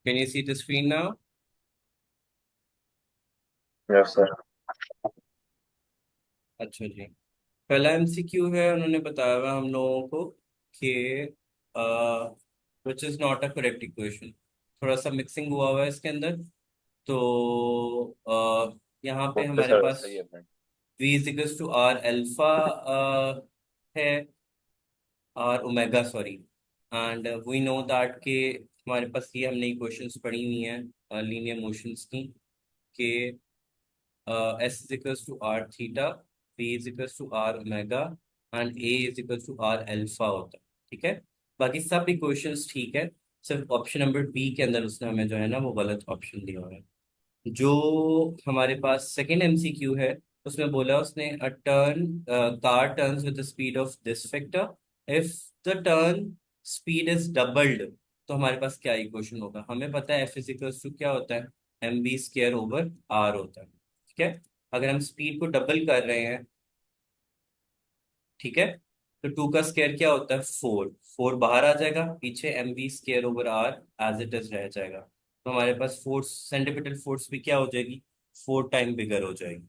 Can you see the screen now? Yes sir. अच्छा जी। पहला MCQ है, उन्होंने बताया हुआ हम लोगों को कि which is not a correct equation. थोड़ा सा मिक्सिंग हुआ हुआ है इसके अंदर। तो यहाँ पे ओके हमारे सर, पास सही है friend. v is equals to R alpha है, R omega sorry. And we know that कि हमारे पास ये हमने इक्वेशंस पढ़ी हुई हैं लीनियर मोशंस की, कि S is equals to R theta, P is equals to R omega and A is equals to R alpha होता है। ठीक है, बाकी सब इक्वेशंस ठीक है। सिर्फ ऑप्शन नंबर बी के अंदर उसने हमें जो है ना वो गलत ऑप्शन दिया हुआ है। जो हमारे पास सेकेंड एमसीक्यू है, उसमें बोला उसने a turn car turns with the speed of this vector if the turn speed is doubled. तो हमारे पास क्या इक्वेशन होगा? हमें पता है एफ इजिकल्स टू क्या होता है, M B square over R होता है। ठीक है, अगर हम स्पीड को डबल कर रहे हैं, ठीक है, तो टू का स्क्वायर क्या होता है, फोर। फोर बाहर आ जाएगा, पीछे M B square over R as it is रह जाएगा। तो हमारे पास फोर्स, सेंट्रीपिटल फोर्स भी क्या हो जाएगी, फोर टाइम बिगर हो जाएगी।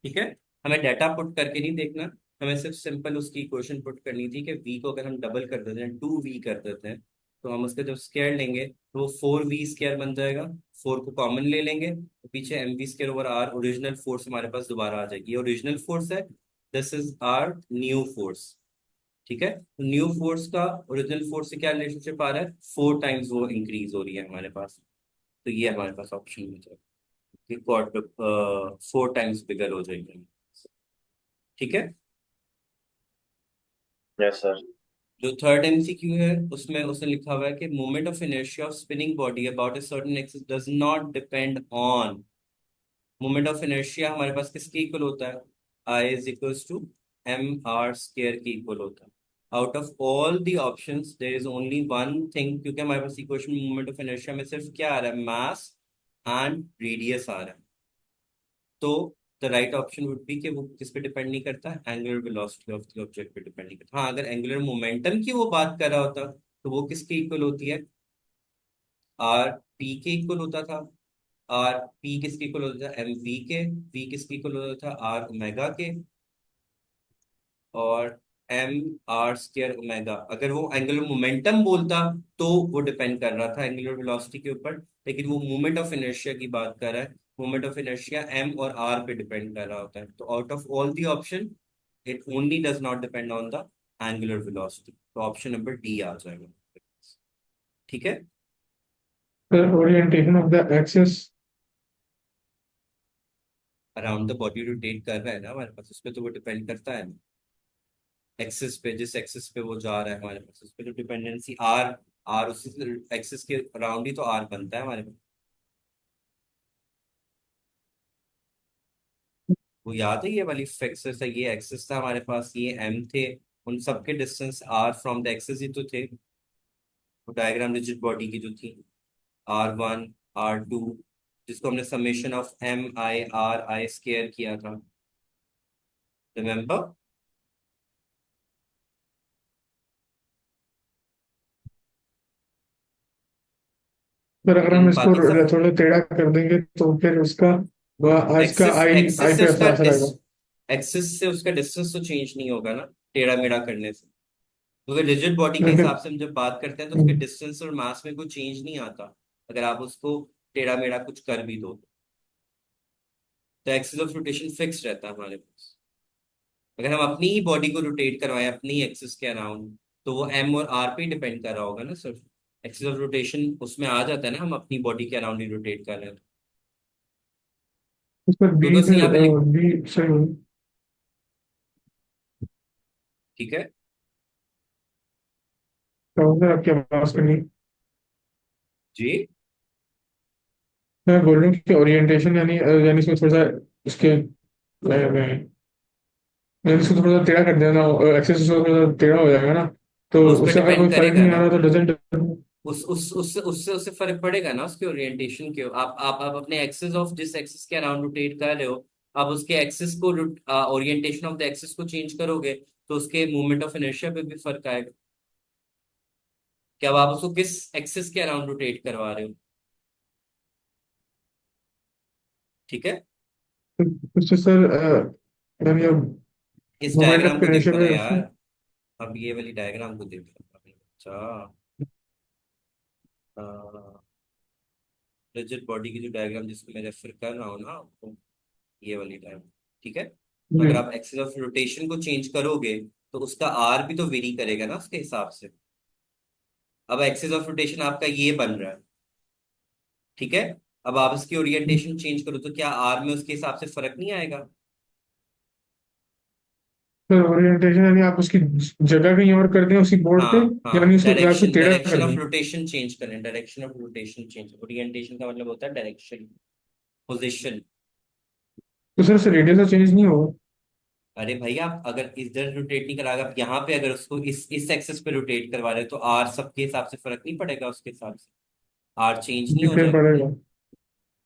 ठीक है, हमें डाटा पुट करके नहीं देखना, हमें सिर्फ सिंपल उसकी इक्वेशन पुट करनी थी कि v को अगर हम डबल कर देते हैं, टू वी कर देते हैं, तो हम उसका जब स्क्वायर लेंगे तो वो फोर वी स्क्वायर बन जाएगा। फोर को कॉमन ले लेंगे तो पीछे M V square over R original force हमारे पास दोबारा आ जाएगी। ये ओरिजिनल फोर्स है, this is our new force. ठीक है, तो न्यू फोर्स का ओरिजिनल फोर्स से क्या रिलेशनशिप आ रहा है, फोर टाइम्स वो इंक्रीज हो रही है हमारे पास। तो ये हमारे पास ऑप्शन में जाएगा कि क्वाड फोर टाइम्स बिगर हो जाएगी। ठीक है, यस सर। जो थर्ड एमसीक्यू है उसमें उसने लिखा हुआ है कि moment of inertia of spinning body about a certain axis does not depend on. Moment of inertia हमारे पास किसके इक्वल होता है, I is equals to M R square के इक्वल होता है। Out of all the options there is only one thing, क्योंकि हमारे पास इक्वेशन में मोमेंट ऑफ इनर्शिया में सिर्फ क्या आ रहा है, मास एंड रेडियस आ रहा है। तो the right option would be कि वो किस पे डिपेंड नहीं करता, angular velocity of the object पे डिपेंड नहीं करता। हाँ, अगर एंगुलर मोमेंटम की वो बात कर रहा होता तो वो किसके इक्वल होती है, आर पी के इक्वल होता था। आर पी किसके इक्वल होता था, एम वी के। वी किसके इक्वल होता था, आर ओमेगा के। और एम आर स्क्वायर ओमेगा, अगर वो एंगुलर मोमेंटम बोलता तो वो डिपेंड कर रहा था एंगुलर वेलोसिटी के ऊपर। लेकिन वो मोमेंट ऑफ इनर्शिया की बात कर रहा है, मोमेंट ऑफ इनर्शिया एम और आर पे डिपेंड कर रहा होता है। तो out of all the option it only does not depend on the angular velocity. तो ऑप्शन नंबर डी आ जाएगा। ठीक है, The orientation of the axis. Around the body rotate कर रहा है ना हमारे पास, उस पर तो वो डिपेंड करता है ना, एक्सिस पे, जिस एक्सिस पे वो जा रहा है हमारे पास उस पे तो डिपेंडेंसी आर। आर उसी एक्सिस के अराउंड ही तो आर बनता है हमारे पास। वो याद है, ये वाली एक्सिस है, ये एक्सिस था हमारे पास, ये एम थे, उन सबके distance R from the axis ही तो थे। वो डायग्राम रिजिड बॉडी की जो थी, आर वन, आर टू, जिसको हमने summation of M I R I square किया था, रिमेम्बर। पर अगर हम इन इसको बाकी सब थोड़ा टेढ़ा कर देंगे तो फिर उसका आज का एक्सिस, आई एक्सिस आई से पे उसका असर आएगा। एक्सिस से उसका डिस्टेंस तो चेंज नहीं होगा ना, टेढ़ा मेढ़ा करने से। क्योंकि रिजिड बॉडी के लेकिन हिसाब से हम जब बात करते हैं तो उसके डिस्टेंस और मास में कोई चेंज नहीं आता, अगर आप उसको टेढ़ा मेढ़ा कुछ कर भी दो। तो एक्सिस ऑफ रोटेशन फिक्स रहता है हमारे पास। अगर हम अपनी ही बॉडी को रोटेट करवाएं अपनी एक्सिस के अराउंड, तो वो एम और आर पे डिपेंड कर रहा होगा ना सिर्फ। एक्सिस ऑफ रोटेशन उसमें आ जाता है ना, हम अपनी बॉडी के अराउंड ही रोटेट कर रहे हैं। उस पर क्योंकि बी उसने से यहाँ पे बी से ठीक है क्या होता है आपकी आवाज करनी। जी। मैं बोल रहा हूँ कि ओरिएंटेशन यानी यानी इसमें थोड़ा सा इसके यानी इसको थोड़ा सा टेढ़ा कर देना, एक्सेस थोड़ा सा टेढ़ा हो जाएगा ना, तो तो उस पर उससे अगर डिपेंड कोई फर्क करेगा नहीं आ ना, रहा तो डजेंट। उस उससे उससे उससे फर्क पड़ेगा ना उसके ओरिएंटेशन के। आप अपने एक्सिस ऑफ जिस एक्सिस के अराउंड रोटेट कर रहे हो, आप उसके एक्सिस को, ओरिएंटेशन ऑफ द एक्सिस को चेंज करोगे तो उसके मूवमेंट ऑफ इनर्शिया पे भी फर्क आएगा। कि अब आप उसको किस एक्सिस के अराउंड रोटेट करवा रहे हो। ठीक है। उससे सर यानी अब इस मोमेंट डायग्राम ऑफ को इनर्शिया देखो ना में यार, उसमें। अब ये वाली डायग्राम को देखो। अच्छा, रिजिड बॉडी की जो डायग्राम जिसको मैं रेफर कर रहा हूँ ना आपको, ये वाली डायग्राम। ठीक है, तो जी अगर आप एक्सिस ऑफ रोटेशन को चेंज करोगे तो उसका आर भी तो वेरी करेगा ना उसके हिसाब से। अब एक्सिस ऑफ रोटेशन आपका ये बन रहा है। ठीक है, अब आप इसकी ओरिएंटेशन चेंज करो तो क्या आर में उसके हिसाब से फर्क नहीं आएगा। सर, ओरिएंटेशन यानी आप उसकी जगह कहीं और कर दें उसी बोर्ड पे, हाँ हाँ, यानी उसको या उसको डायरेक्शन टेढ़ा डायरेक्शन कर ऑफ दें। रोटेशन चेंज करें, direction of rotation change. Orientation का मतलब होता है डायरेक्शन, पोजिशन। तो सर उससे रेडियस तो चेंज नहीं होगा। अरे भाई, आप अगर इधर रोटेट नहीं करा, आप यहाँ पे अगर उसको इस एक्सेस पे रोटेट करवा रहे हो तो आर सबके हिसाब से फर्क नहीं पड़ेगा उसके हिसाब से, आर चेंज नहीं हो डिफरेंट जाएगा। पड़ेगा।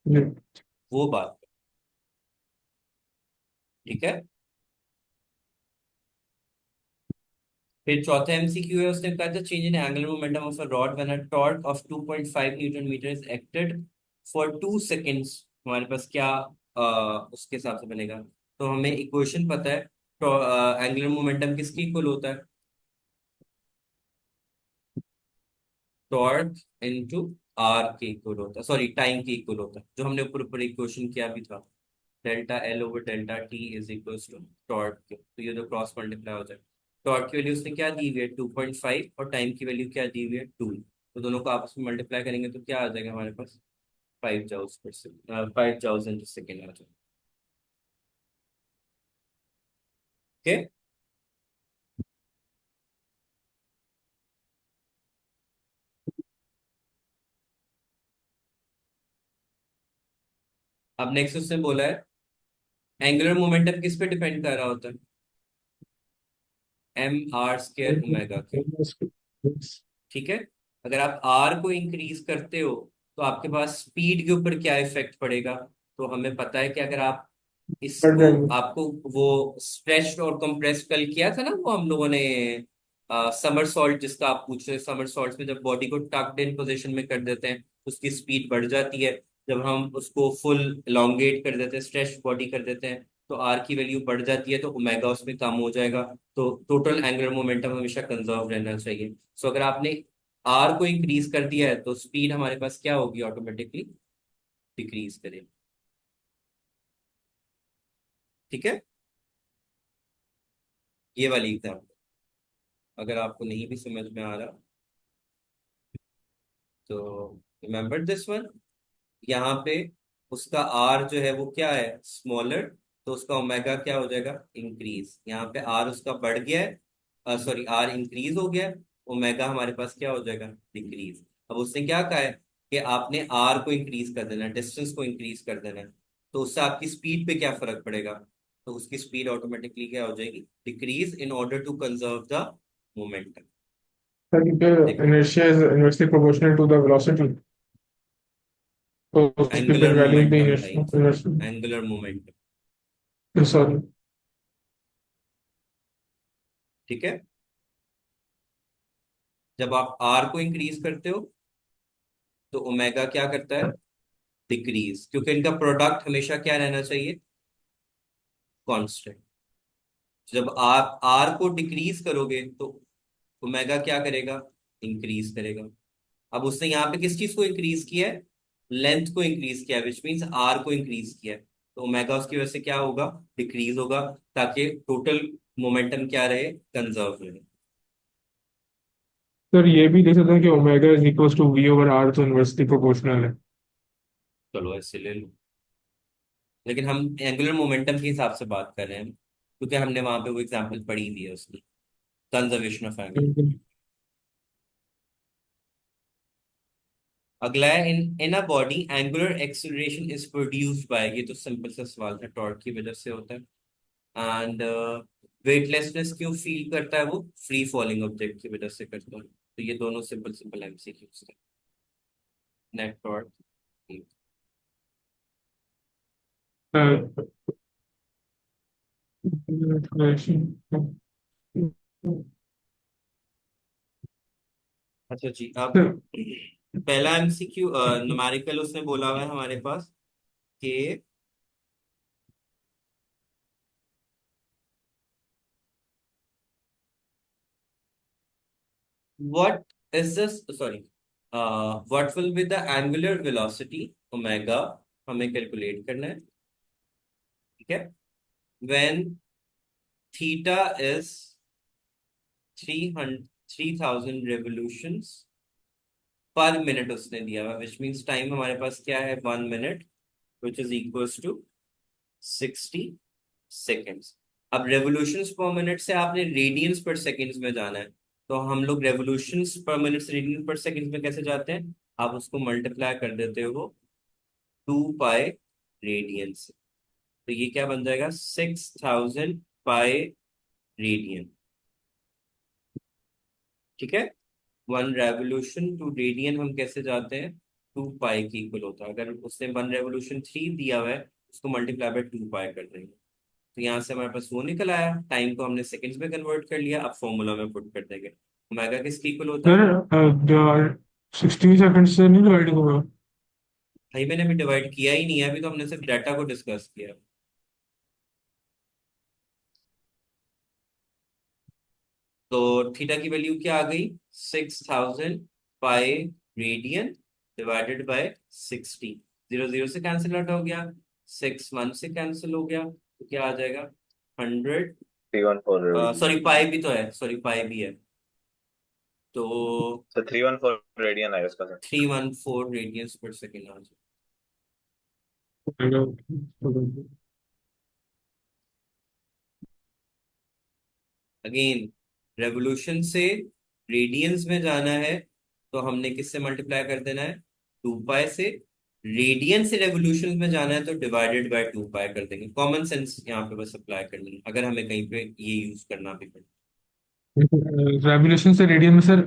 जी। वो बात। ठीक है, फिर चौथा एमसीक्यू है, उसने कहा था change in angular momentum of a rod when a torque of 2.5 newton metre is acted for 2 seconds. हमारे पास क्या उसके हिसाब से बनेगा। तो हमें इक्वेशन पता है, तो एंगुलर मोमेंटम किसकी इक्वल होता है, टॉर्क इनटू आर के इक्वल होता है, सॉरी टाइम के इक्वल होता है, जो हमने ऊपर ऊपर इक्वेशन किया भी था। Delta L over delta T is equal to torque के, तो ये जो क्रॉस मल्टीप्लाई हो जाए। टॉर्क की वैल्यू उसने क्या दी हुई है 2.5, और टाइम की वैल्यू क्या दी हुई है 2। तो दोनों को आपस में मल्टीप्लाई करेंगे तो क्या आ जाएगा हमारे पास, 5 जॉउल्स पर सेकेंड आ जाएगा। ओके। अब नेक्स्ट उसने बोला है एंगुलर मोमेंटम किस पे डिपेंड कर रहा होता है, एम आर स्क्वायर ओमेगा के। ठीक है, अगर आप आर को इंक्रीज करते हो तो आपके पास स्पीड के ऊपर क्या इफेक्ट पड़ेगा। तो हमें पता है कि अगर आप बढ़ इसको, जाएंगे। आपको वो स्ट्रेच्ड और कंप्रेस कल किया था ना वो हम लोगों ने, समर सॉल्ट जिसका आप पूछ रहे, समर सॉल्ट में जब बॉडी को टक्ड इन पोजीशन में कर देते हैं उसकी स्पीड बढ़ जाती है। जब हम उसको फुल elongate कर देते हैं, स्ट्रेच बॉडी कर देते हैं, तो आर की वैल्यू बढ़ जाती है, तो ओमेगा उसमें कम हो जाएगा। तो टोटल एंगुलर मोमेंटम हमेशा कंजर्व रहना चाहिए। सो अगर आपने आर को इंक्रीज कर दिया है तो स्पीड हमारे पास क्या होगी, ऑटोमेटिकली डिक्रीज करेगी। ठीक है, ये वाली एग्जाम्पल अगर आपको नहीं भी समझ में आ रहा तो रिमेम्बर दिस वन। यहाँ पे उसका आर जो है वो क्या है, स्मॉलर, तो उसका ओमेगा क्या हो जाएगा, इंक्रीज। यहाँ पे आर उसका बढ़ गया है, सॉरी आर इंक्रीज हो गया है, ओमेगा हमारे पास क्या हो जाएगा, डिक्रीज। अब उसने क्या कहा है कि आपने आर को इंक्रीज कर देना है, डिस्टेंस को इंक्रीज कर देना है, तो उससे आपकी स्पीड पे क्या फर्क पड़ेगा। तो उसकी स्पीड ऑटोमेटिकली क्या हो जाएगी, decrease, in order to conserve the momentum. देखो, Inertia is inversely proportional to the velocity. तो उसकी फिर एंगुलर वैल्यू भी मोमेंटम भाई, इनर्शिया। Angular momentum. सॉरी। ठीक है, जब आप आर को इंक्रीज करते हो तो ओमेगा क्या करता है, डिक्रीज, क्योंकि इनका प्रोडक्ट हमेशा क्या रहना चाहिए, कांस्टेंट। जब आप आर को डिक्रीज करोगे तो ओमेगा क्या करेगा, इंक्रीज करेगा। अब उसने यहाँ पे किस चीज को इंक्रीज किया है, लेंथ को इंक्रीज किया है, विच मीन्स आर को इंक्रीज किया है, तो ओमेगा उसकी वजह से क्या होगा, डिक्रीज होगा, ताकि टोटल मोमेंटम क्या रहे, कंजर्व रहे। सर ये भी देख सकते हैं कि omega is equal to V over R, तो इनवर्सली प्रोपोर्शनल है। चलो ऐसे ले लो, लेकिन हम एंगुलर मोमेंटम के हिसाब से बात कर रहे हैं क्योंकि हमने वहां पे वो एग्जांपल पढ़ी हुई है उसकी, कंजर्वेशन ऑफ एंगुलर। अगला है in a body angular acceleration is produced by, ये तो सिंपल सा सवाल था, टॉर्क की वजह से होता है। एंड वेटलेसनेस क्यों फील करता है वो, फ्री फॉलिंग ऑब्जेक्ट की वजह से करता है। तो ये दोनों सिंपल सिंपल एमसीक्यूज थे। Net torque. अच्छा जी, अब सर पहला एमसीक्यू न्यूमेरिकल उसने बोला हुआ है हमारे पास कि what is this, sorry, what will be the angular velocity omega, हमें कैलकुलेट करना है। ठीक है, when theta is 3000 revolutions per minute उसने दिया हुआ, विच मीन्स टाइम हमारे पास क्या है, 1 minute, which is equals to 60 seconds. अब रेवोल्यूशंस पर मिनट से आपने रेडियंस पर सेकेंड्स में जाना है, तो हम लोग रेवोल्यूशंस पर मिनट से रेडियन पर सेकेंड्स में कैसे जाते हैं, आप उसको मल्टीप्लाई कर देते हो 2 पाई रेडियन से, तो ये क्या बन जाएगा, 6000 पाई रेडियन। ठीक है, 1 रेवोल्यूशन टू रेडियन हम कैसे जाते हैं, 2 पाई की इक्वल होता है। अगर उसने 1 रेवोल्यूशन 3 दिया हुआ है, उसको मल्टीप्लाई बाय 2 पाई कर देंगे, तो यहाँ से हमारे पास वो निकल आया, टाइम को हमने सेकंड्स में कन्वर्ट कर लिया, अब फॉर्मूला में पुट कर देंगे। ओमेगा किसके इक्वल होता है, सर 60 सेकंड से नहीं डिवाइड होगा। भाई मैंने अभी डिवाइड किया ही नहीं है, अभी तो हमने सिर्फ डाटा को डिस्कस किया। तो थीटा की वैल्यू क्या आ गई, 6000 पाई रेडियन डिवाइडेड बाय 60, 0 0 से कैंसिल आउट हो गया, 6 1 से कैंसिल हो गया, तो क्या आ जाएगा, 100, 314 सॉरी रेडियन। पाई भी तो है, सॉरी पाई भी है, तो सर 314 रेडियन आएगा इसका सर। 314 रेडियंस पर सेकेंड आ जाएगा। अगेन, रेवोल्यूशन से रेडियंस में जाना है, तो हमने किससे मल्टीप्लाई कर देना है, 2 पाई से। रेडियन से रेवोल्यूशन में जाना है तो डिवाइडेड बाय 2 पाई कर देंगे, कॉमन सेंस यहाँ पे बस अप्लाई करनी है, अगर हमें कहीं पे ये यूज करना भी पड़े। रेवोल्यूशन से रेडियन में सर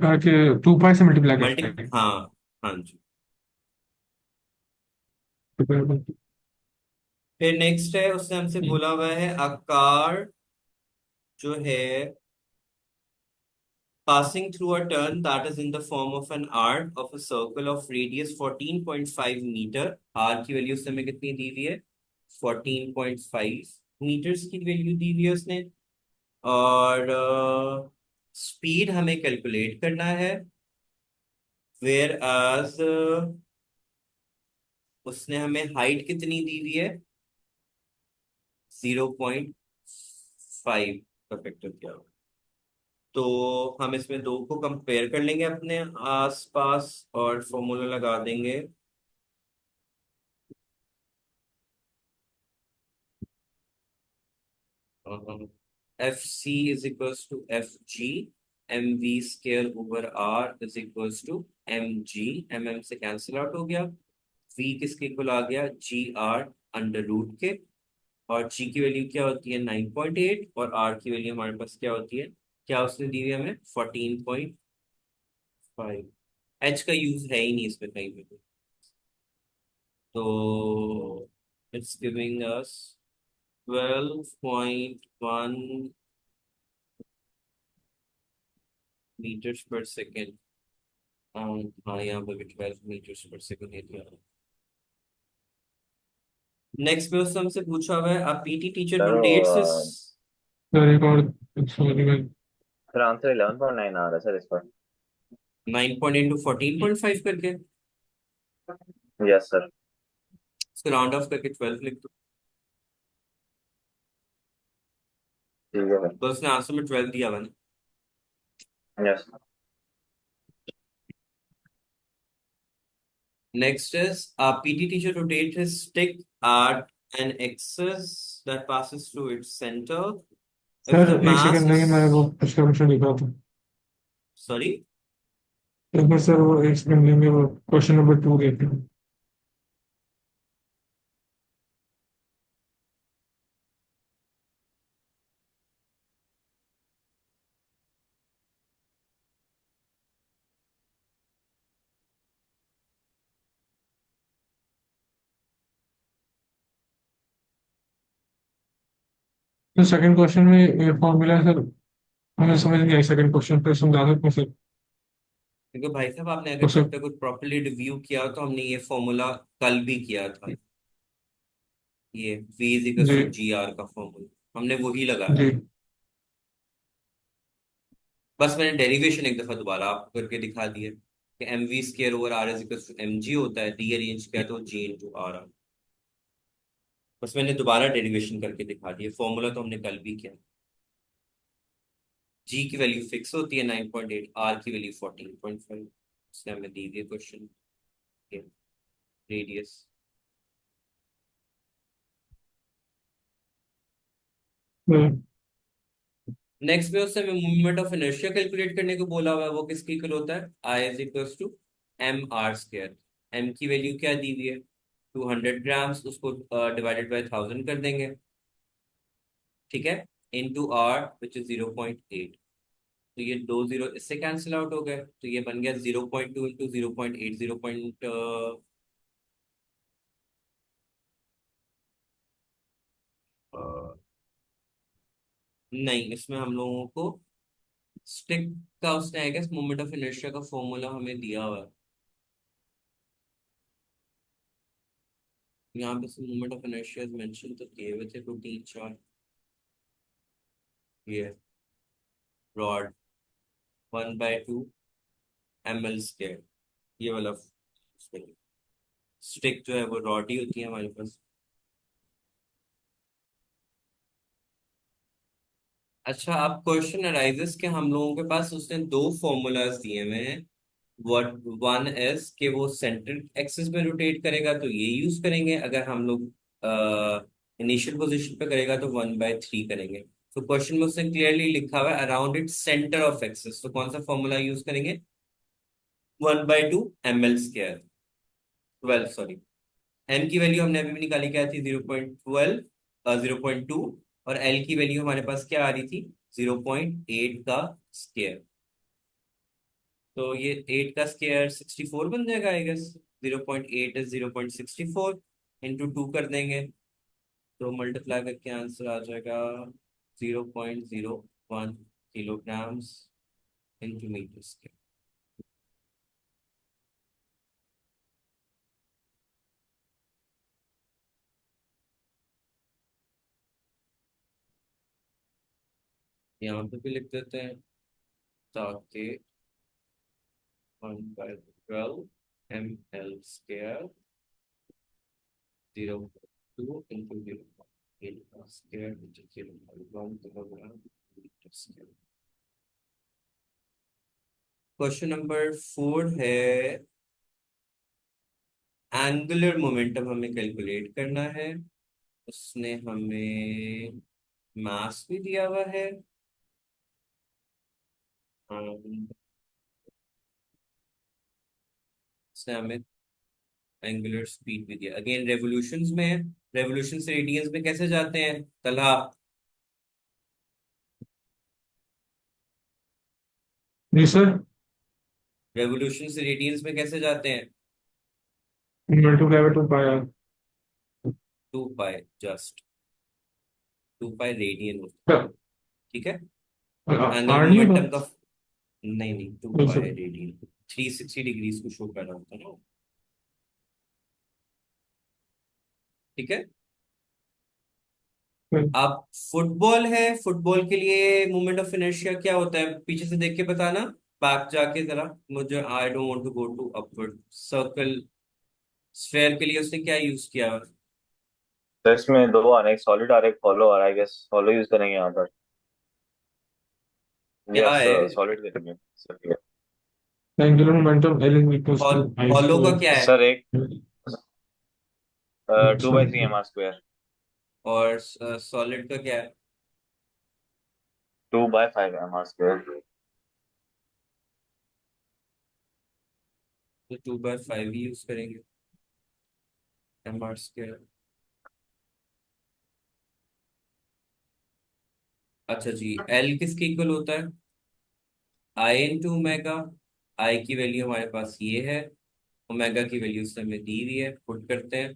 2 पाई से मल्टीप्लाई मल्टी, करते हैं। हाँ, हाँ जी। फिर नेक्स्ट है, उसने हमसे बोला हुआ है आकार जो है passing through a turn that is in the form of an arc of a circle of radius 14.5 metre, r की वैल्यू उसने हमें कितनी दी हुई है, 14.5 मीटर्स की वैल्यू दी हुई है उसने, और स्पीड हमें कैलकुलेट करना है, वेयर आज उसने हमें हाइट कितनी दी हुई है, 0.5 का फैक्टर क्या होगा। तो हम इसमें दो को कंपेयर कर लेंगे अपने आसपास और फॉर्मूला लगा देंगे, F C is equals to F G, M V square over R is equals to M G, M M से कैंसिल आउट हो गया, वी किसके इक्वल आ गया, जी आर अंडर रूट के, और जी की वैल्यू क्या होती है, 9.8, और आर की वैल्यू हमारे पास क्या होती है, क्या उसने दी हुई है हमें, 14.5। एच का यूज है ही नहीं इसमें कहीं पे, तो इट्स गिविंग अस 12.1 मीटर्स पर सेकेंड। हाँ, यहाँ पर भी 12 मीटर्स पर सेकेंड दे दिया। नेक्स्ट में उसने हमसे पूछा हुआ है, आप पीटी टीचर सर वो रोटेट्स हिज, सर एक और सॉरी मैं सर आंसर 11.9 आ रहा है सर इस पर। 9 इंटू 14.5 करके, यस सर। इसको राउंड ऑफ करके 12 लिख दो, ठीक है सर। तो उसने आंसर में 12 दिया हुआ ना। Yes. Next is, PT teacher rotate his stick at an axis that passes through its center if sir the एक mass सेकंड is, नहीं, मैं वो पिछला क्वेश्चन लिख रहा था। sorry, एक बार सर वो एक सेकंड लेंगे, वो क्वेश्चन नंबर 2 देखते हैं। तो सेकंड क्वेश्चन में फॉर्मूला सर हमें समझ नहीं आई, सेकंड क्वेश्चन पे समझा सकते हैं सर। क्योंकि भाई साहब आपने अगर उसमें चैप्टर को प्रॉपरली रिव्यू किया हो, तो हमने ये फॉर्मूला कल भी किया था, ये V is equal G to G R का फॉर्मूला हमने वही लगाया। जी बस मैंने डेरिवेशन एक दफा दोबारा आपको करके दिखा दिया कि M V square over R is equal to M G होता है, रीअरेंज किया तो जी इंटू आर। बस मैंने दोबारा डेरिवेशन करके दिखा दिया, फॉर्मूला तो हमने कल भी किया। जी की वैल्यू फिक्स होती है 9.8, आर की वैल्यू 14.5। इसने हमें दी हुई क्वेश्चन रेडियस। हम्म, नेक्स्ट में उससे मूवमेंट ऑफ इनर्शिया कैलकुलेट करने को बोला हुआ है, वो किसके इक्वल होता है, I is equal to M R square. M की वैल्यू क्या दी हुई है, 200 ग्राम्स, उसको डिवाइडेड बाय 1000 कर देंगे, ठीक है, इनटू आर विच इज 0.8। तो ये दो जीरो इससे कैंसिल आउट हो गए, तो ये बन गया 0.2 इंटू 0.8, नहीं, इसमें हम लोगों को स्टिक का उसने I guess moment of inertia का फॉर्मूला हमें दिया हुआ है। यहाँ पे मोमेंट ऑफ इनर्शिया मेंशन तो किए हुए थे प्रोटीन चार्ट। ये रॉड 1/2 ml स्क्वायर, ये वाला स्टिक जो है वो रॉड ही होती है हमारे पास। अच्छा, अब क्वेश्चन अराइजेस कि हम लोगों के पास उसने दो फॉर्मूलाज दिए हुए हैं। व्हाट वन इज कि वो सेंट्रल एक्सिस में रोटेट करेगा तो ये यूज करेंगे, अगर हम लोग इनिशियल पोजीशन पे करेगा तो 1/3 करेंगे। तो क्वेश्चन में उसने क्लियरली लिखा हुआ है around it centre of axis, तो कौन सा फॉर्मूला यूज करेंगे, 1/2 ml स्क्वायर, 12 सॉरी। एम की वैल्यू हमने अभी भी निकाली, क्या थी, 0.12, 0.2, और एल की वैल्यू हमारे पास क्या आ रही थी, 0.8 का स्क्वायर। तो ये 8 का स्क्वायर 64 बन जाएगा आई गेस। 0.8 इज 0.64, इंटू 2 कर देंगे, तो मल्टीप्लाई करके आंसर आ जाएगा 0.01 किलोग्राम्स इंटू मीटर स्क्वायर। यहाँ पे भी लिख देते हैं, ताकि 1/12 ml square, 0.2 into 0.8 square, which is 0.1 kilogram metre square. Question number 4 है, एंगुलर मोमेंटम हमें कैलकुलेट करना है। उसने हमें मास भी दिया हुआ है, and उसने हमें एंगुलर स्पीड भी दिया, अगेन रेवोल्यूशंस में है। रेवोल्यूशन से रेडियंस में कैसे जाते हैं, तलहा, जी सर। रेवोल्यूशन से रेडियंस में कैसे जाते हैं, मल्टीप्लाई बाय 2 पाया। 2 पाई, जस्ट 2 पाई रेडियन होता है, ठीक है। एंगुलर आर नहीं होता। मोमेंटम का, नहीं नहीं, two G pi sir. Radian 360 degrees को शो कर रहा होता है ना, ठीक है। अब फुटबॉल है, फुटबॉल के लिए मोमेंट ऑफ इनर्शिया क्या होता है, पीछे से देख के बताना, बैक जाके जरा, मुझे I don't want to go to upward circle. Sphere के लिए उसने क्या यूज किया, तो इसमें दो आ रहे, एक सॉलिड आ रहा है, एक हॉलो आ रहा है, आई गेस हॉलो यूज करेंगे यहाँ पर। क्या यस, है, सॉलिड करेंगे sir. Angular momentum L is equal to I hollow का क्या स्क्वायर। है, सर एक टू अच्छा। By three M R square, और सॉलिड का क्या है, 2/5 mr स्क्वायर। तो 2/5 ही यूज करेंगे, mr²। अच्छा जी, एल किसके इक्वल होता है, आई इंटू ओमेगा। आई की वैल्यू हमारे पास ये है, ओमेगा की वैल्यू उसने हमें दी हुई है, पुट करते हैं।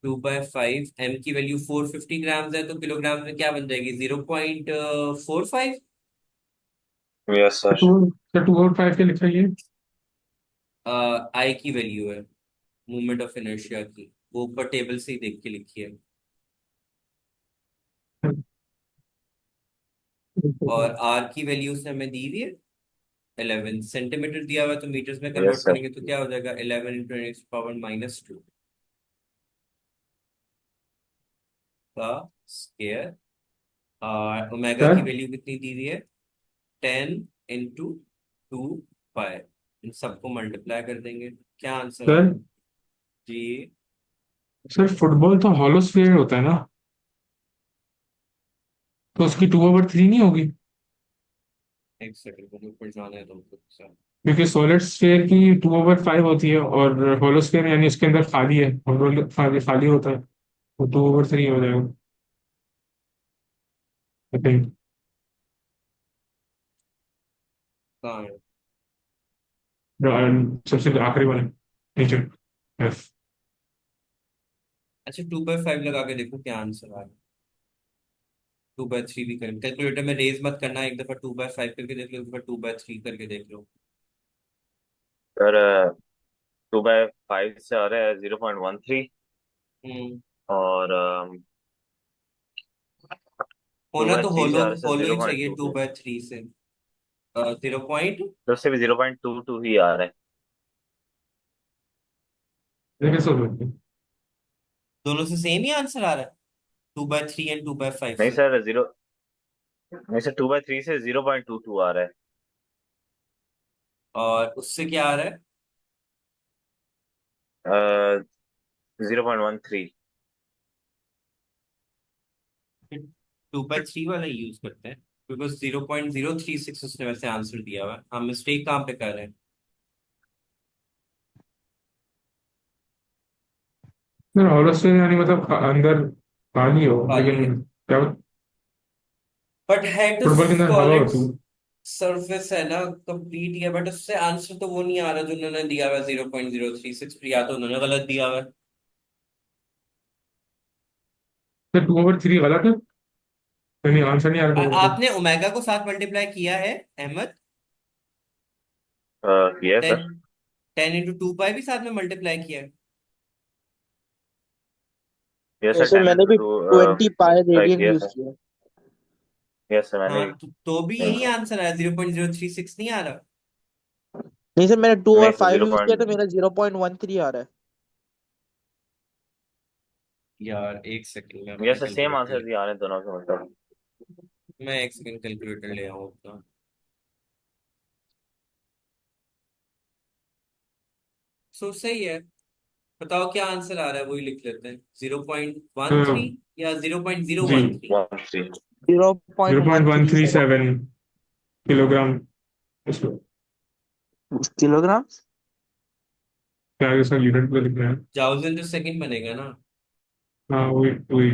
2/5, एम की वैल्यू 450 ग्राम्स है, तो किलोग्राम में क्या बन जाएगी, 0.45। Yes, sir. तो 2/5 क्या लिखा है ये? आई की वैल्यू है मोमेंट ऑफ इनर्शिया की, वो ऊपर टेबल से ही देख के लिखी है। और आर की वैल्यू उसने हमें दी हुई है 11 सेंटीमीटर दिया हुआ है, तो मीटर्स में Yes, कन्वर्ट sir. करेंगे तो क्या हो जाएगा, 11 × 10⁻⁻² का स्क्वायर। और ओमेगा की सर वैल्यू कितनी दी हुई है, 10 × 2 पाई। इन सबको मल्टीप्लाई कर देंगे, क्या आंसर आ सर रहा है जी। सर फुटबॉल तो हॉलो स्फीयर होता है ना, तो उसकी 2/3 नहीं होगी? एक सेकंड, मुझे ऊपर जाना है तुमको सर। क्योंकि सॉलिड स्फीयर की 2/5 होती है, और हॉलो स्फीयर यानी उसके अंदर खाली है, हॉलो खाली खाली होता है, तो 2/3 हो जाएगा आई थिंक। कहाँ है? सबसे आखिरी वाले नीचे। यस। अच्छा 2/5 लगा के देखो क्या आंसर आ रहा है। 2/3 भी करें, कैलकुलेटर में रेज मत करना, एक दफा 2/5 करके देख लो, एक दफा 2/3 करके देख लो। सर 2/5 से आ रहा है 0.13, हम्म। और टू होना बाई तो थ्री होलो से आ रहा है सर होलो जीरो ही पॉइंट चाहिए two two two by three से। 0 पॉइंट। तो उससे भी 0.22 ही आ रहा है। देखिए सर, दोनों से सेम ही आंसर आ रहा है, 2/3 एंड 2/5 नहीं से। सर, जीरो नहीं सर, 2/3 से 0.22 आ रहा है। और उससे क्या आ रहा है? 0.13। 2/3 वाला यूज करते हैं, बिकॉज 0.036 उसने वैसे आंसर दिया हुआ है, हम मिस्टेक कहाँ पे कर रहे हैं। सर हॉलो स्फीयर यानी मतलब अंदर खाली हो, खाली है, लेकिन क्या बट है तो फुटबॉल के अंदर हवा सॉलिड होती है? सरफेस है ना, कंप्लीट है, बट उससे आंसर तो वो नहीं आ रहा जो उन्होंने दिया हुआ है 0.036, या तो उन्होंने गलत दिया हुआ है। सर 2/3 गलत है, यानी आंसर नहीं आ रहा 2/3। आपने ओमेगा को साथ मल्टीप्लाई किया है Ahmad? Yes ten sir. 10 × 2 pi भी साथ में मल्टीप्लाई किया है? यस सर, वैसे 10 मैंने इंटू भी टू 20 पाई ट्राई रेडियन किया यूज सर। किया। यस सर, मैंने हाँ भी। तो भी यही आंसर आया, 0.036 नहीं आ रहा। नहीं सर, मैंने टू नहीं और सर, फाइव जीरो यूज किया पॉइंट तो मेरा 0.13 आ रहा है। यार एक सेकंड में अपनी यस सर, सेम कैलकुलेटर ले, आंसर दिया आ रहे हैं दोनों के मतलब। मैं एक सेकंड कैलकुलेटर ले आऊँ अपना। सो सही है, बताओ क्या आंसर आ रहा है, वही लिख लेते हैं, 0.13 या जीरो पॉइंट जीरो जी, वन थ्री 1.3। 0.137 0.137 किलोग्राम। इसको किलोग्राम। क्या आगे इसका यूनिट पे लिखना है? थाउजेंड तो सेकंड बनेगा ना। हाँ वही वही।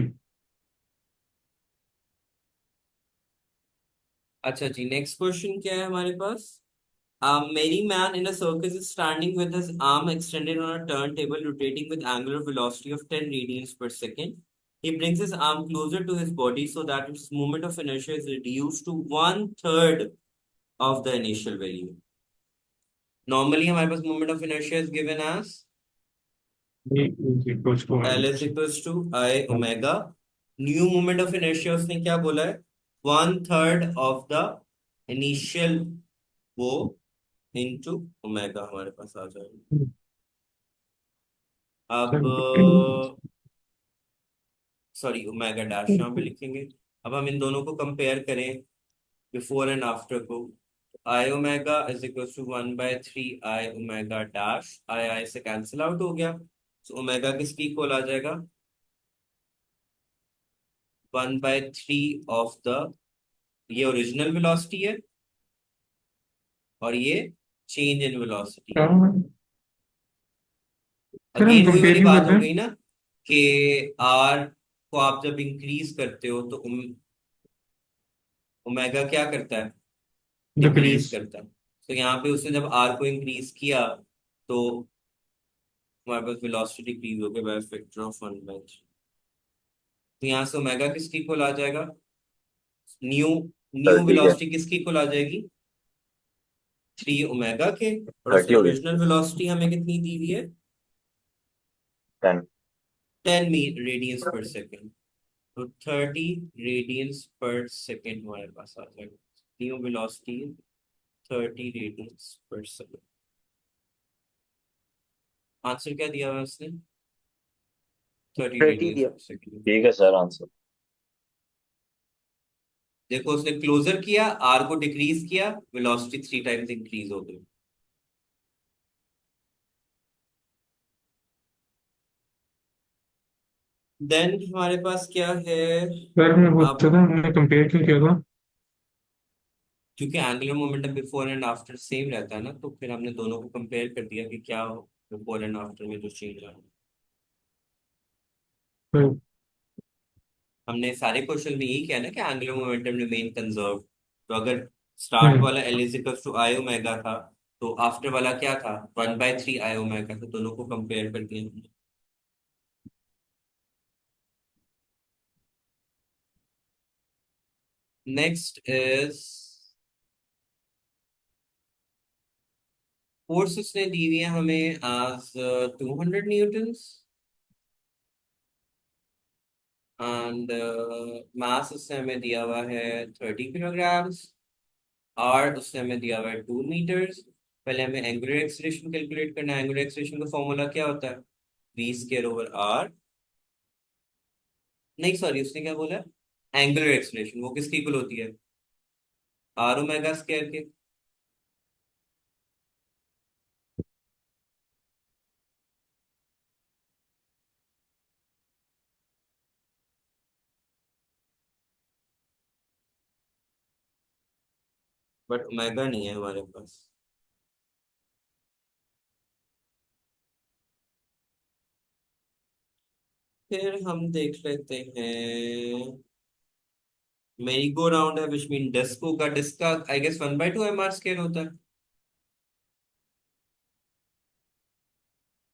अच्छा जी, नेक्स्ट क्वेश्चन क्या है हमारे पास। A merry man in a circus is standing with his arm extended on a turntable, rotating with angular velocity of 10 radians per second. He brings his arm closer to his body so that its moment of inertia is reduced to 1/3 of the initial value. Normally, हमारे पास moment of inertia is given as equals to L is equals to I omega. New moment of inertia उसने क्या बोला है, 1/3 of the initial वो into omega हमारे पास आ जाएगा। अब सॉरी ओमेगा डैश यहाँ पे लिखेंगे। अब हम इन दोनों को कंपेयर करें, बिफोर एंड आफ्टर को, I omega is equal to 1/3 I omega dash, I I से कैंसिल आउट हो गया, तो ओमेगा किसकी इक्वल आ जाएगा, 1/3 ऑफ द, ये ओरिजिनल वेलोसिटी है और ये चेंज इन वेलोसिटी है। सर हम अगेन वही कंपेयर वाली क्यों बात करते हो हैं? गई ना, कि आर को आप जब इंक्रीज करते हो तो ओमेगा क्या करता है, डिक्रीज डिक्रीज। करता है। तो यहाँ पे उसने जब आर को इंक्रीज किया तो हमारे पास वेलोसिटी डिक्रीज हो गया बाय फैक्टर ऑफ 1/3। तो यहाँ से ओमेगा किसकी इक्वल आ जाएगा, न्यू न्यू सर ठीक है। वेलोसिटी किसकी इक्वल आ जाएगी, 3 ओमेगा के, और 30 उसकी हो गई, ओरिजिनल वेलोसिटी हमें कितनी दी हुई है? 10। 10 रेडियंस पर सेकेंड। तो 30 रेडियंस पर सेकेंड हमारे पास आ जाएगा। न्यू वेलोसिटी 30 रेडियंस पर सेकेंड। आंसर क्या दिया हुआ उसने? 30 30 रेडियंस दिया। पर सेकेंड। ठीक है सर, आंसर। देखो उसने क्लोजर किया, आर को डिक्रीज किया, वेलोसिटी 3 टाइम्स इंक्रीज हो गई। देन हमारे पास क्या है? सर मैं पूछ अब रहा था हमने कंपेयर क्यों किया था? क्योंकि angular momentum before and after same रहता है ना, तो फिर हमने दोनों को कंपेयर कर दिया कि क्या बिफोर एंड आफ्टर में जो चेंज आ। तो, हमने सारे क्वेश्चन में यही किया ना कि एंगुलर मोमेंटम रिमेन कंजर्व। तो अगर स्टार्ट हम्म, वाला L is equals to I omega था, तो आफ्टर वाला क्या था? 1/3 आई ओमेगा। तो दोनों को कंपेयर कर दिया हमने। नेक्स्ट इज फोर्स उसने दी हुई है हमें आज 200 न्यूटन्स, एंड मास उसने हमें दिया हुआ है 30 किलोग्राम्स, आर उसने हमें दिया हुआ है 2 मीटर्स। पहले हमें एंगुलर एक्सीलरेशन कैलकुलेट करना है। एंगुलर एक्सीलरेशन का फॉर्मूला क्या होता है? v² over are. नहीं सॉरी, उसने क्या बोला? एंगुलर एक्सीलरेशन वो किसकी इक्वल होती है? आर ओमेगा स्क्वायर के। बट ओमेगा नहीं है हमारे पास। फिर हम देख लेते हैं, मेरी गो राउंड है विच मीन डिस्क होगा। डिस्क का आई गेस 1/2 mr स्क्वायर होता है।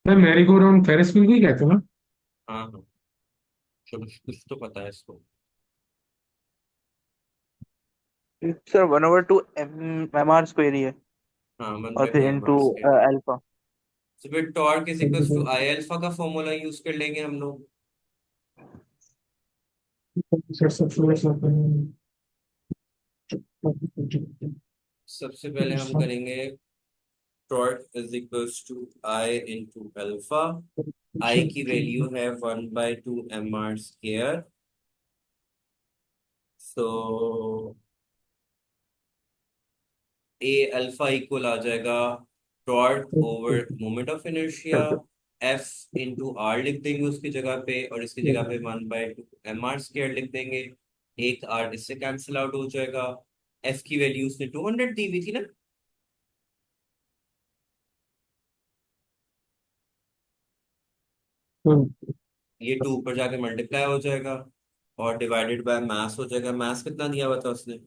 Sir merry go round Ferris wheel भी कहते हैं ना? हाँ हाँ, कुछ तो पता है इसको। सर 1/2 mr² ही है, हाँ, वन और बाई फिर two M into R square alpha. तो फिर torque is equals to I alpha का फॉर्मूला यूज कर लेंगे हम लोग। सर सबसे सबसे पहले हम करेंगे torque is equals to I into alpha. I की वैल्यू है 1/2 mr square. So a alpha equal आ जाएगा torque over moment of inertia. F into R लिख देंगे उसकी जगह पे, और इसकी जगह पे 1/2 mr स्क्वायर लिख देंगे। एक आर इससे कैंसिल आउट हो जाएगा। एफ की वैल्यू उसने 200 दी हुई थी ना। ये 2 ऊपर जाके मल्टीप्लाई हो जाएगा, और डिवाइडेड बाय मास हो जाएगा। मास कितना दिया हुआ था उसने?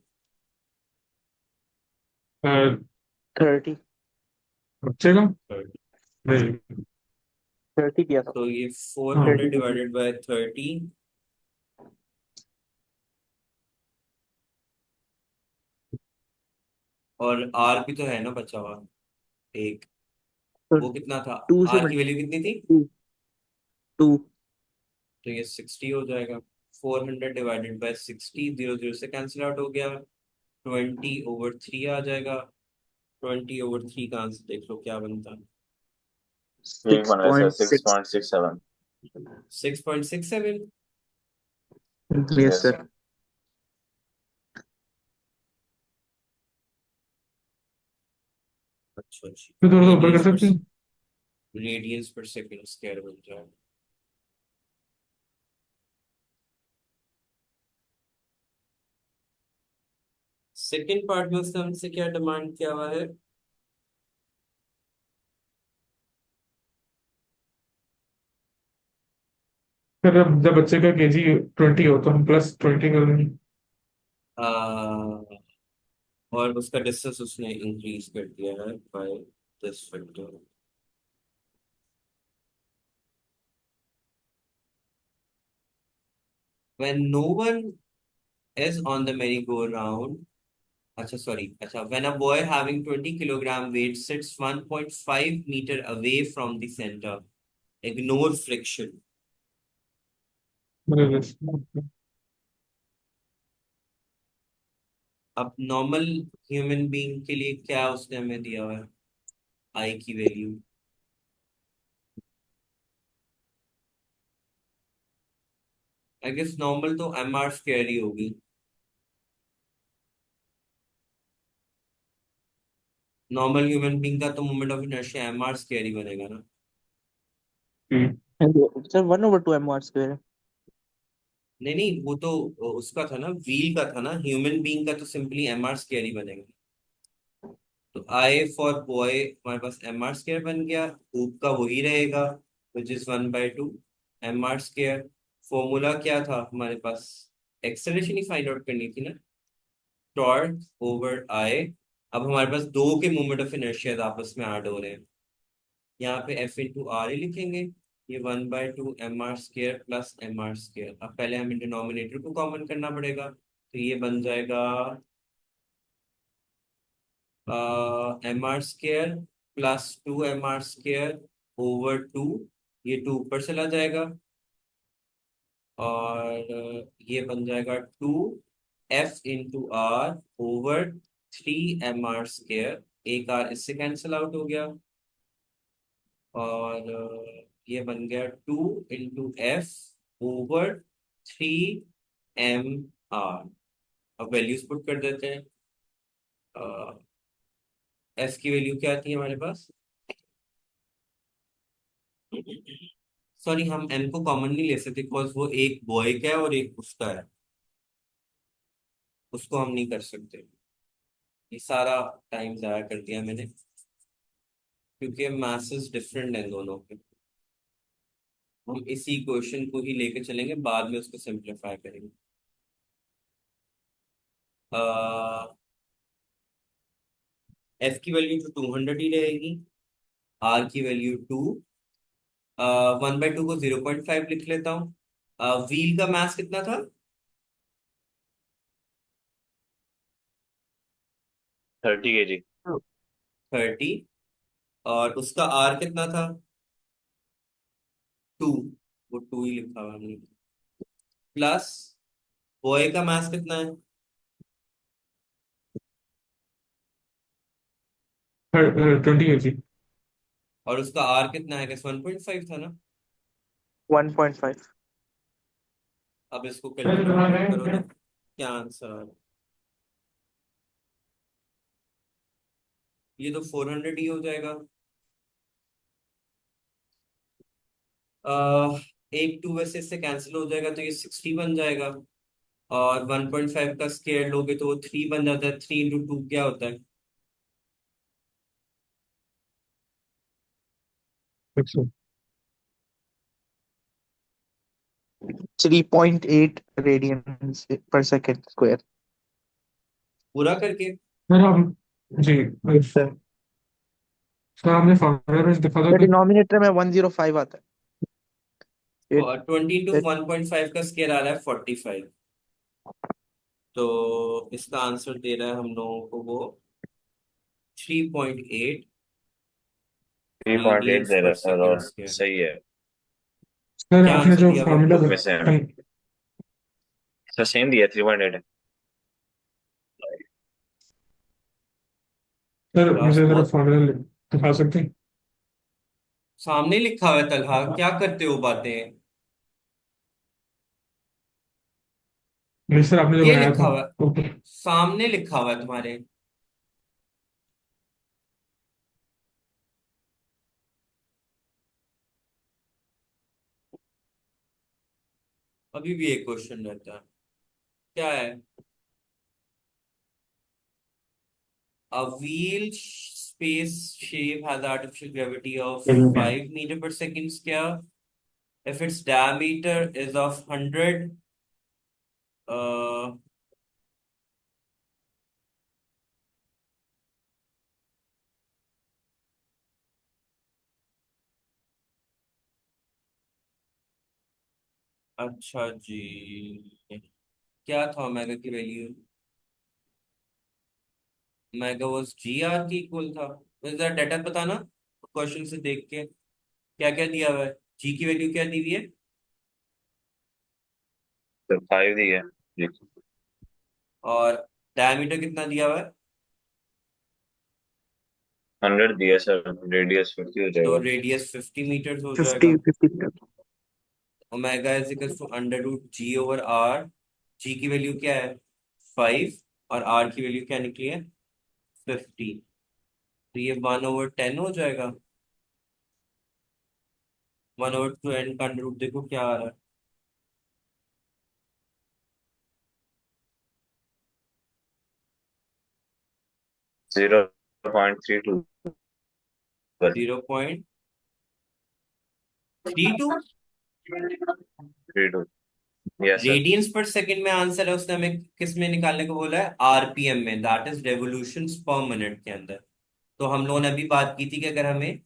थर्टी। बच्चेगा नहीं। 30 किया था। तो ये हाँ 400 30। डिवाइडेड बाय 30, और आर भी तो है ना बचा हुआ एक, तो वो कितना था? 2 से आर की मल्टी वैल्यू कितनी थी? 2। 2। तो ये 60 हो जाएगा। 400 डिवाइडेड बाय 60, 0 0 से कैंसिल आउट हो गया। 20/3 आ जाएगा। 20/3 का आंसर देख लो क्या बनता है। एक बन रहा है sir, 6.6। 6.67। 6.67। Yes yes sir. Sir. अच्छा अच्छा, तो थोड़ा सा ऊपर कर रेडियंस पर सकते हैं? रेडियंस पर सेकंड स्क्वायर बन जाएगा। सेकंड पार्ट में उसने हमसे क्या डिमांड किया हुआ है? सर अब जब बच्चे का केजी 20 हो तो हम +20 कर देंगे। आ, और उसका डिस्टेंस उसने इंक्रीज कर दिया है by this factor. When no one is on the merry-go-round, अच्छा सॉरी, अच्छा, when a boy having 20 kilogram weight sits 1.5 metre away from the centre, ignore friction. बराबर। अब नॉर्मल ह्यूमन बीइंग के लिए क्या उसने हमें दिया हुआ है, आई की वैल्यू? आई गेस नॉर्मल तो एम आर स्क्वायर ही होगी। नॉर्मल ह्यूमन बीइंग का तो moment of inertia M R square ही बनेगा ना। हम्म। Sir 1/2 mr²। नहीं नहीं, वो तो उसका था ना, व्हील का था ना, ह्यूमन बीइंग का तो सिंपली एम आर स्क्वायर ही बनेगा। तो आई फॉर बॉय हमारे पास एम आर स्क्वायर बन गया, ऊप का वही रहेगा, which is 1/2 M R square. Formula क्या था हमारे पास? एक्सेलरेशन ही फाइंड आउट करनी थी ना, टॉर्क ओवर आई। अब हमारे पास दो के मोमेंट ऑफ इनर्शिया आपस में ऐड हो रहे हैं, यहाँ पे एफ इंटू आर ही लिखेंगे। ये 1/2 M R square plus M R square. अब पहले हमें डिनोमिनेटर को कॉमन करना पड़ेगा, तो ये बन जाएगा M R square plus 2 mr² over 2। ये 2 ऊपर चला जाएगा, और ये बन जाएगा 2 F into are over 3 mr²। एक आर इससे कैंसिल आउट हो गया, और ये बन गया 2 इंटू एफ ओवर 3 mr। अब वैल्यूज पुट कर देते हैं। एफ की वैल्यू क्या आती है हमारे पास? सॉरी, हम एम को कॉमन नहीं ले सकते बिकॉज वो एक बॉय का है और एक उसका है, उसको हम नहीं कर सकते। ये सारा टाइम जाया कर दिया मैंने, क्योंकि मैसेज डिफरेंट हैं दोनों के। हम इसी क्वेश्चन को ही लेके चलेंगे, बाद में उसको सिंप्लीफाई करेंगे। एफ की वैल्यू तो 200 ही रहेगी, आर की वैल्यू 2। 1/2 को 0.5 लिख लेता हूँ। व्हील का मास कितना था? 30 kg। 30। और उसका आर कितना था? 2। वो 2 ही लिखा हुआ हमने। प्लस बॉय का मास कितना है? 20 kg। और उसका आर कितना है? 1.5 था ना। 1.5। अब इसको कैलकुलेट पुट करो तो क्या आंसर आ रहा है? ये तो 400 ही हो जाएगा। एक 2 वैसे इससे कैंसिल हो जाएगा, तो ये 60 बन जाएगा। और 1.5 का स्केयर लोगे तो वो 3 बन जाता है। 3 इंटू 2 क्या होता है? 3.8 रेडियन पर सेकेंड स्क्वायर। पूरा करके। सर हम जी सर सर हमने फॉर्मूला में देखा था कि डिनोमिनेटर में 105 आता है। 20 इंटू 1.5 का स्केयर आ रहा है 45। तो इसका आंसर दे रहा है हम लोगों को वो 3.8 3.8 रेडियंस दे पर रहा है सेकेंड और स्केयर। सही है। सर क्या आपने आंसर जो दिया हुआ है हम फॉर्मूला लोग? में से बताया सर सेम दिया 3.8। सर क्लास मुझे जरा बहुत फॉर्मूला दिखा सकते हैं? सामने लिखा हुआ है तलहा, क्या करते हो बातें? नहीं सर आपने जो ये बनाया लिखा था। हुआ है, ओके। सामने लिखा हुआ है तुम्हारे। अभी भी एक क्वेश्चन रहता है, क्या है? A wheel space shape has artificial gravity of 5 meter per second square. If its diameter is of 100, uh, अच्छा जी, क्या था ओमेगा की value? Omega was g r की इक्वल था। तो जरा डाटा बताना क्वेश्चन से देख के क्या क्या दिया हुआ है। जी की वैल्यू क्या दी हुई है? तो 5 दी है जी। और डायमीटर कितना दिया हुआ है? 100 दिया सर, रेडियस 50 हो तो जाएगा। रेडियस 50 मीटर हो जाएगा। 50 omega is equal to under root G over R. G की वैल्यू क्या है? 5। और आर की वैल्यू क्या निकली है? 50। तो ये 1/10 हो जाएगा। 1/2 का अंडर रूट देखो क्या आ रहा है। 0.32। 0.32 32। Yes sir. रेडियंस पर सेकंड में आंसर है। उसने हमें किस में निकालने को बोला है? आरपीएम में, that is revolutions per minute के अंदर। तो हम लोगों ने अभी बात की थी कि अगर हमें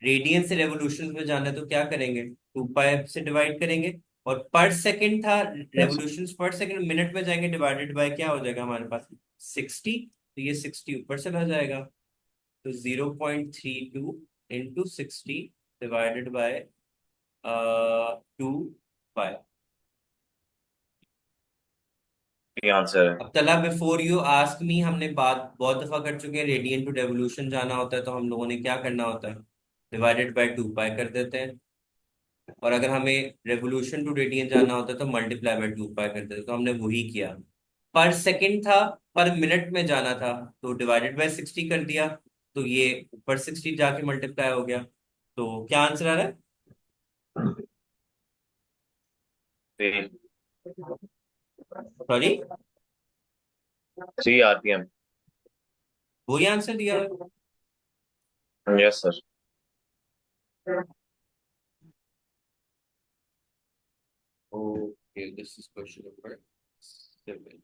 रेडियन से रेवोल्यूशन में जाना है तो क्या करेंगे? 2 पाई से डिवाइड करेंगे। और पर सेकंड था, यस रेवोल्यूशन पर सेकंड मिनट में जाएंगे, डिवाइडेड बाय क्या हो जाएगा हमारे पास? 60। तो ये 60 ऊपर चला जाएगा। तो 0.32 into 60 डिवाइडेड बाय 2 पाई। ये आंसर है। अब तला बिफोर यू आस्क मी, हमने बात बहुत दफा कर चुके हैं। रेडियन टू रेवोल्यूशन जाना होता है तो हम लोगों ने क्या करना होता है? डिवाइडेड बाय 2 पाई कर देते हैं। और अगर हमें रेवोल्यूशन टू रेडियन जाना होता है तो मल्टीप्लाई बाय 2 पाई कर देते हैं। तो हमने वही किया। पर सेकंड था, पर मिनट में जाना था तो डिवाइडेड बाय 60 कर दिया। तो ये ऊपर 60 जाके मल्टीप्लाई हो गया। तो क्या आंसर आ रहा है? 3। Sorry, 3 RPM. वही आंसर दिया है। Yes sir. Okay, this is question number 7।